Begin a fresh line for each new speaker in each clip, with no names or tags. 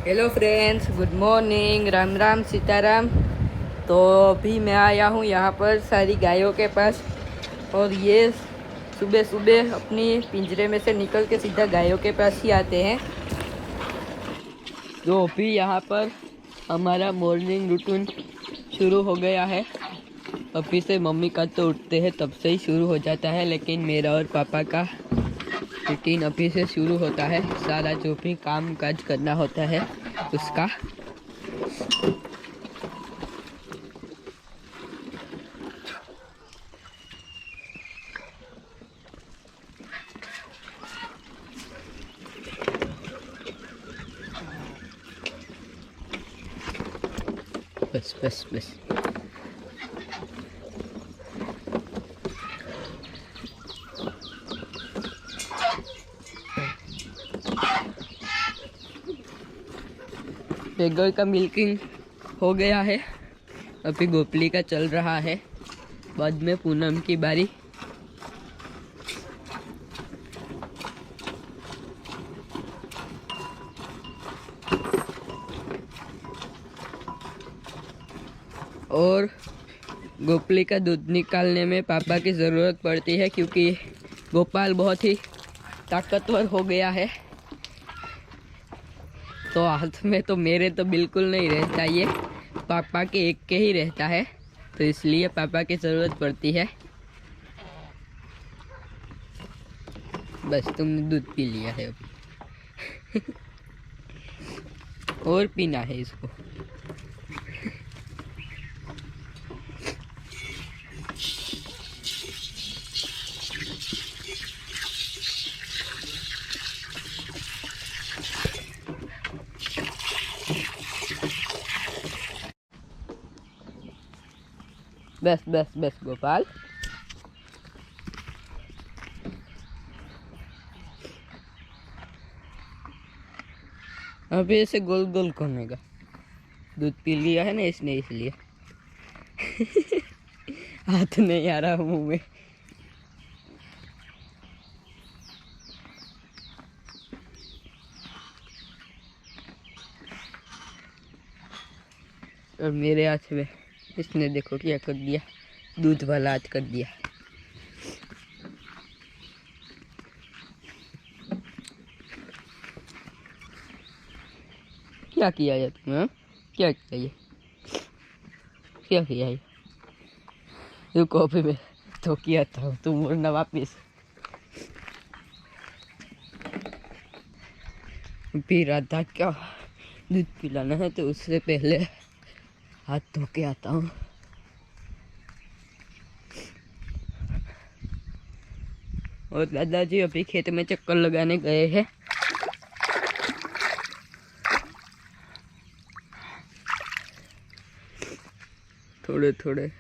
Hello friends, good morning, Ram Ram, Sitaram. तो अभी मैं आया हूँ यहाँ पर सारी गायों के पास। और ये सुबह सुबह अपनी पिंजरे में से निकल के सीधा गायों के पास ही आते हैं। तो अभी यहाँ पर हमारा मॉर्निंग रूटीन शुरू हो गया है। अभी से मम्मी का तो उठते हैं तब से ही शुरू हो जाता है, लेकिन मेरा और पापा का रूटीन अभी से शुरू होता है। सारा जो भी काम काज करना होता है उसका। बस बस बस। बेगर का मिल्किंग हो गया है, अभी गोपली का चल रहा है, बाद में पूनम की बारी। और गोपली का दूध निकालने में पापा की ज़रूरत पड़ती है, क्योंकि गोपाल बहुत ही ताकतवर हो गया है। तो हाथ में तो मेरे तो बिल्कुल नहीं रहता, ये पापा के एक के ही रहता है, तो इसलिए पापा की ज़रूरत पड़ती है। बस तुमने दूध पी लिया है अभी। और पीना है इसको। बस बस बस गोपाल। अभी ऐसे गोल गोल घूमेगा, दूध पी लिया है ना इसने, इसलिए। हाथ नहीं आ रहा मुंह में। और मेरे हाथ में इसने देखो क्या कर दिया, दूध वाला हाथ कर दिया। क्या किया है तुमने, हाँ? क्या किया ये, क्या किया है? रुको अभी मैं तो किया था, तुम बोलना वापिस। फिर राधा क्या दूध पिलाना है, तो उससे पहले हाथ धो के आता हूँ। और दादाजी अभी खेत में चक्कर लगाने गए हैं। थोड़े थोड़े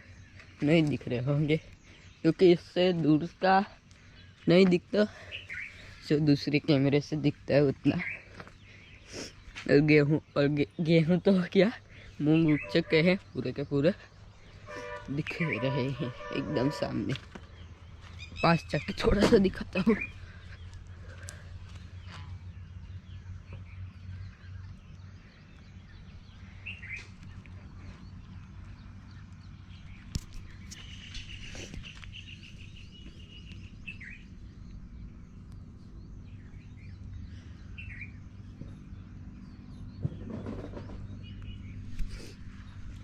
नहीं दिख रहे होंगे, क्योंकि इससे दूर का नहीं दिखता, जो दूसरे कैमरे से दिखता है उतना। और गेहूँ तो क्या, मूंग उग चुके हैं, पूरे के पूरे दिख रहे हैं एकदम सामने। पास जाके थोड़ा सा दिखाता हूँ।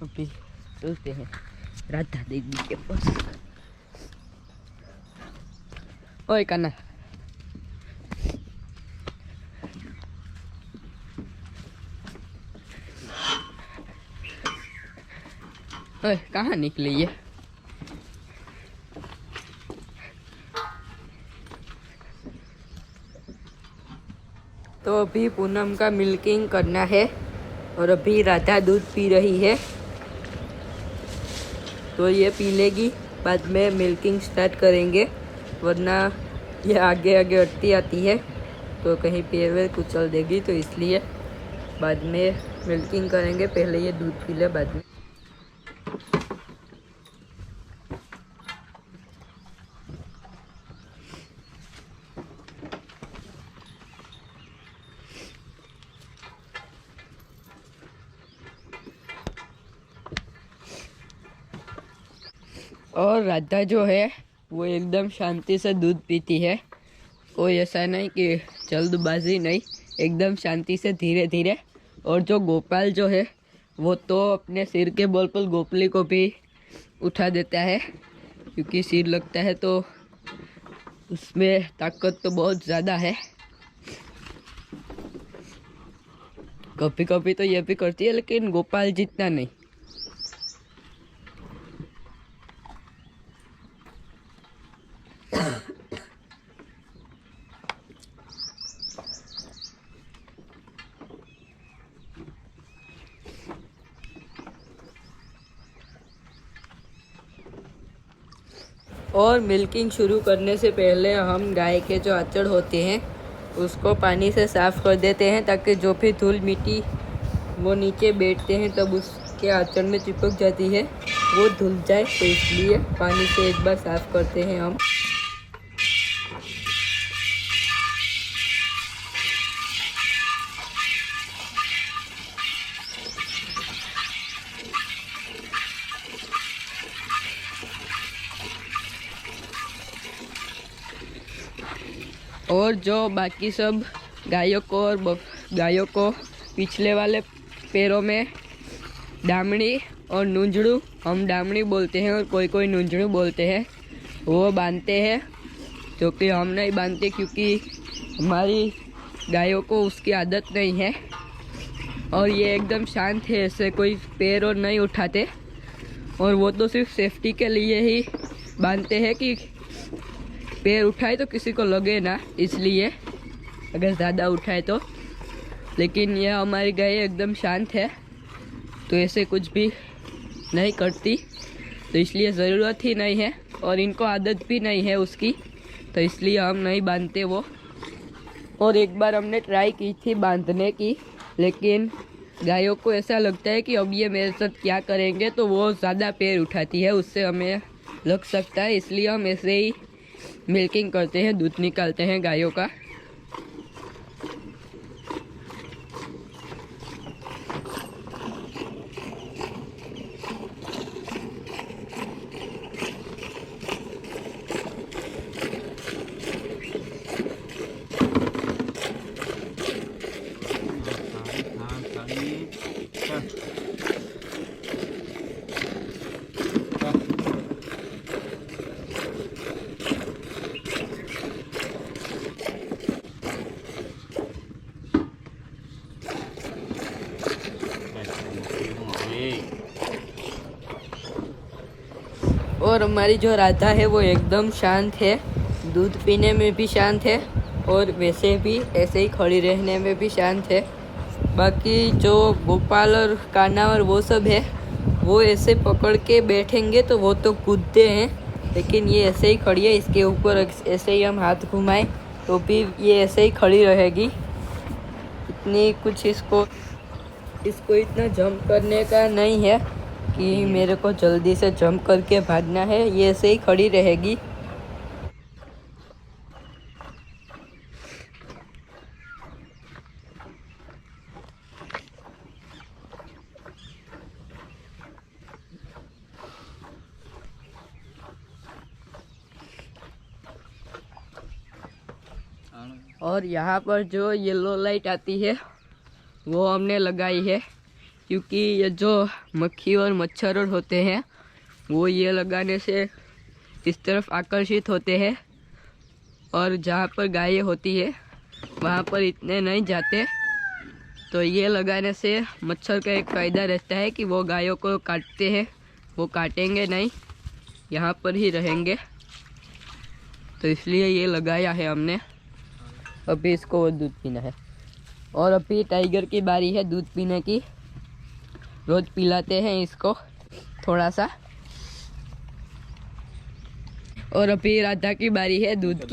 अभी चलते हैं राधा देवी के पास। ओए कान्हा, ओए कहाँ निकली ये? तो अभी पूनम का मिल्किंग करना है, और अभी राधा दूध पी रही है, तो ये पी लेगी, बाद में मिल्किंग स्टार्ट करेंगे। वरना ये आगे आगे हटती आती है तो कहीं पैर वैर कुचल देगी, तो इसलिए बाद में मिल्किंग करेंगे। पहले ये दूध पी ले, बाद में। और राधा जो है वो एकदम शांति से दूध पीती है, कोई ऐसा नहीं कि जल्दबाजी नहीं, एकदम शांति से धीरे धीरे। और जो गोपाल जो है वो तो अपने सिर के बल पर गोपली को भी उठा देता है, क्योंकि सिर लगता है तो उसमें ताकत तो बहुत ज़्यादा है। कभी कभी तो ये भी करती है, लेकिन गोपाल जितना नहीं। और मिल्किंग शुरू करने से पहले हम गाय के जो आचड़ होते हैं उसको पानी से साफ़ कर देते हैं, ताकि जो भी धूल मिट्टी वो नीचे बैठते हैं तब उसके आचड़ में चिपक जाती है, वो धुल जाए। तो इसलिए पानी से एक बार साफ़ करते हैं हम। और जो बाकी सब गायों को पिछले वाले पैरों में डामड़ी और नूंजड़ू, हम डामड़ी बोलते हैं और कोई कोई नूंजड़ू बोलते हैं, वो बांधते हैं। जो कि हम नहीं बांधते, क्योंकि हमारी गायों को उसकी आदत नहीं है। और ये एकदम शांत है, ऐसे कोई पैर और नहीं उठाते। और वो तो सिर्फ सेफ्टी के लिए ही बांधते हैं कि पैर उठाए तो किसी को लगे ना, इसलिए अगर ज़्यादा उठाए तो। लेकिन यह हमारी गाय एकदम शांत है, तो ऐसे कुछ भी नहीं करती, तो इसलिए ज़रूरत ही नहीं है। और इनको आदत भी नहीं है उसकी, तो इसलिए हम नहीं बांधते वो। और एक बार हमने ट्राई की थी बांधने की, लेकिन गायों को ऐसा लगता है कि अब ये मेरे साथ क्या करेंगे, तो वो ज़्यादा पैर उठाती है, उससे हमें लग सकता है। इसलिए हम ऐसे ही मिल्किंग करते हैं, दूध निकालते हैं गायों का। और हमारी जो राधा है वो एकदम शांत है, दूध पीने में भी शांत है और वैसे भी ऐसे ही खड़ी रहने में भी शांत है। बाकी जो गोपाल और कान्हा और वो सब है, वो ऐसे पकड़ के बैठेंगे तो वो तो कूदते हैं, लेकिन ये ऐसे ही खड़ी है। इसके ऊपर ऐसे ही हम हाथ घुमाएं तो भी ये ऐसे ही खड़ी रहेगी। इतनी कुछ इसको इतना जंप करने का नहीं है कि मेरे को जल्दी से जंप करके भागना है, ये ऐसे ही खड़ी रहेगी। और यहाँ पर जो येलो लाइट आती है वो हमने लगाई है, क्योंकि ये जो मक्खी और मच्छर होते हैं वो ये लगाने से इस तरफ आकर्षित होते हैं, और जहाँ पर गायें होती है वहाँ पर इतने नहीं जाते। तो ये लगाने से मच्छर का एक फ़ायदा रहता है कि वो गायों को काटते हैं, वो काटेंगे नहीं, यहाँ पर ही रहेंगे। तो इसलिए ये लगाया है हमने। अभी इसको वो दूध पीना है, और अभी टाइगर की बारी है दूध पीने की। रोज़ पिलाते हैं इसको थोड़ा सा। और अभी राधा की बारी है दूध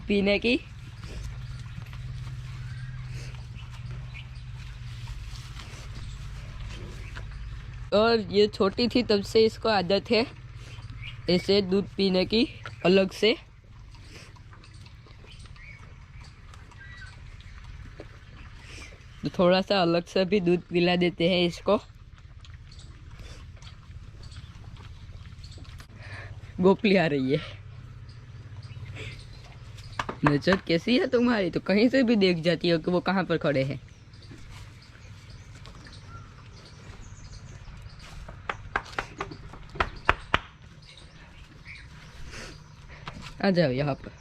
पीने की। और ये छोटी थी तब से इसको आदत है ऐसे दूध पीने की अलग से। तो थोड़ा सा अलग से भी दूध पिला देते हैं इसको। गोपली आ रही है। नजर कैसी है तुम्हारी, तो कहीं से भी देख जाती हो कि वो कहाँ पर खड़े हैं। आ जाओ यहाँ पर।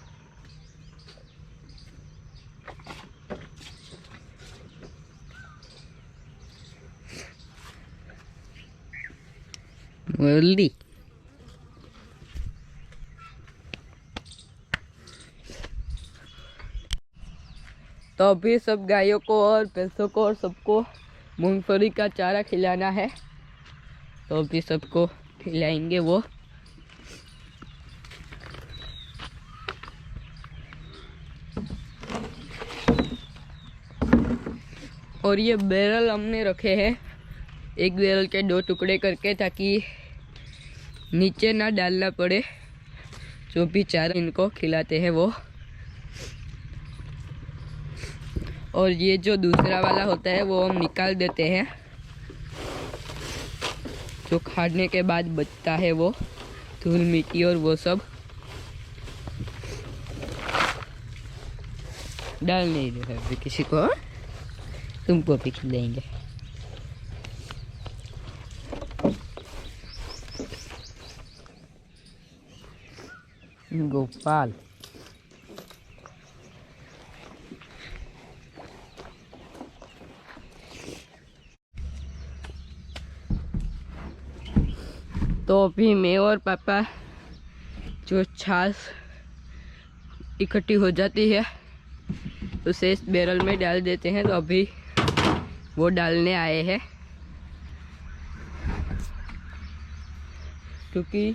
मुरली तो अभी सब गायों को और भैंसों को और सबको मूंगफली का चारा खिलाना है, तो अभी सबको खिलाएंगे वो। और ये बैरल हमने रखे हैं, एक बैरल के 2 टुकड़े करके, ताकि नीचे ना डालना पड़े जो भी चारा इनको खिलाते हैं वो। और ये जो दूसरा वाला होता है वो हम निकाल देते हैं, जो खाने के बाद बचता है वो धूल मिट्टी और वो सब डाल नहीं देते अभी किसी को, तुमको भी खिलाएंगे। गोपाल तो अभी मैं और पापा जो छाछ इकट्ठी हो जाती है उसे इस बैरल में डाल देते हैं, तो अभी वो डालने आए हैं, क्योंकि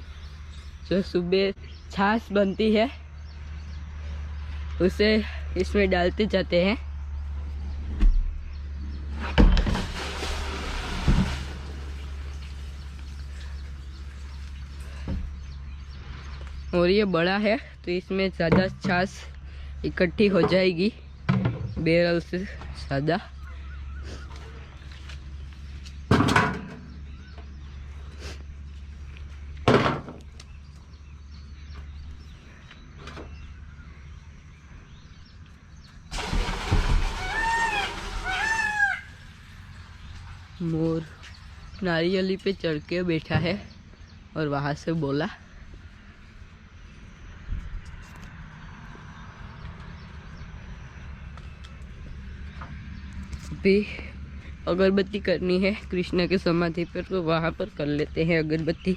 जो सुबह छाछ बनती है उसे इसमें डालते जाते हैं। और ये बड़ा है तो इसमें ज़्यादा छाछ इकट्ठी हो जाएगी बैरल से ज़्यादा। मोर नारियली पे चढ़ के बैठा है और वहाँ से बोला। अभी अगरबत्ती करनी है कृष्ण के समाधि पर, तो वहाँ पर कर लेते हैं अगरबत्ती।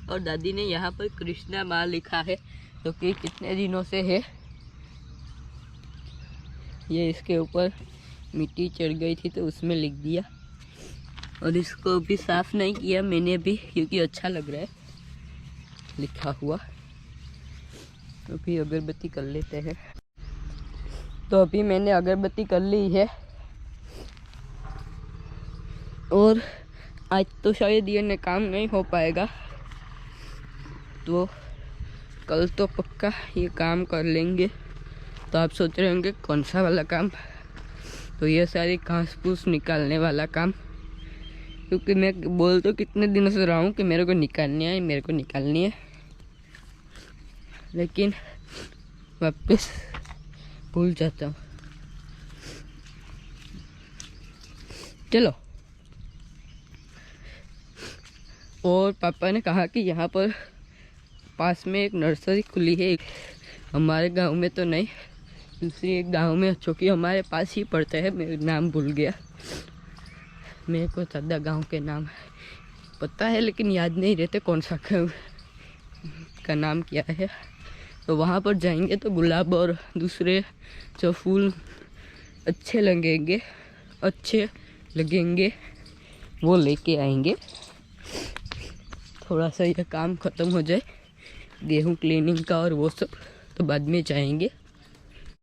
और दादी ने यहाँ पर कृष्णा माँ लिखा है, तो कि कितने दिनों से है। ये इसके ऊपर मिट्टी चढ़ गई थी तो उसमें लिख दिया, और इसको भी साफ नहीं किया मैंने भी, क्योंकि अच्छा लग रहा है लिखा हुआ। तो अभी अगरबत्ती कर लेते हैं। तो अभी मैंने अगरबत्ती कर ली है, और आज तो शायद ये काम नहीं हो पाएगा, तो कल तो पक्का ये काम कर लेंगे। तो आप सोच रहे होंगे कौन सा वाला काम, तो ये सारी घास फूस निकालने वाला काम, क्योंकि मैं बोल तो कितने दिनों से रहा हूँ कि मेरे को निकालनी है, मेरे को निकालनी है, लेकिन वापस भूल जाता हूँ। चलो। और पापा ने कहा कि यहाँ पर पास में एक नर्सरी खुली है, हमारे गांव में तो नहीं, दूसरी एक गांव में, जो कि हमारे पास ही पड़ता है। मैं नाम भूल गया, मेरे को ज़्यादा गांव के नाम पता है लेकिन याद नहीं रहते कौन सा गाँव का नाम क्या है। तो वहाँ पर जाएंगे तो गुलाब और दूसरे जो फूल अच्छे लगेंगे वो लेके आएंगे। थोड़ा सा यह काम ख़त्म हो जाए गेहूँ क्लीनिंग का और वो सब, तो बाद में जाएंगे।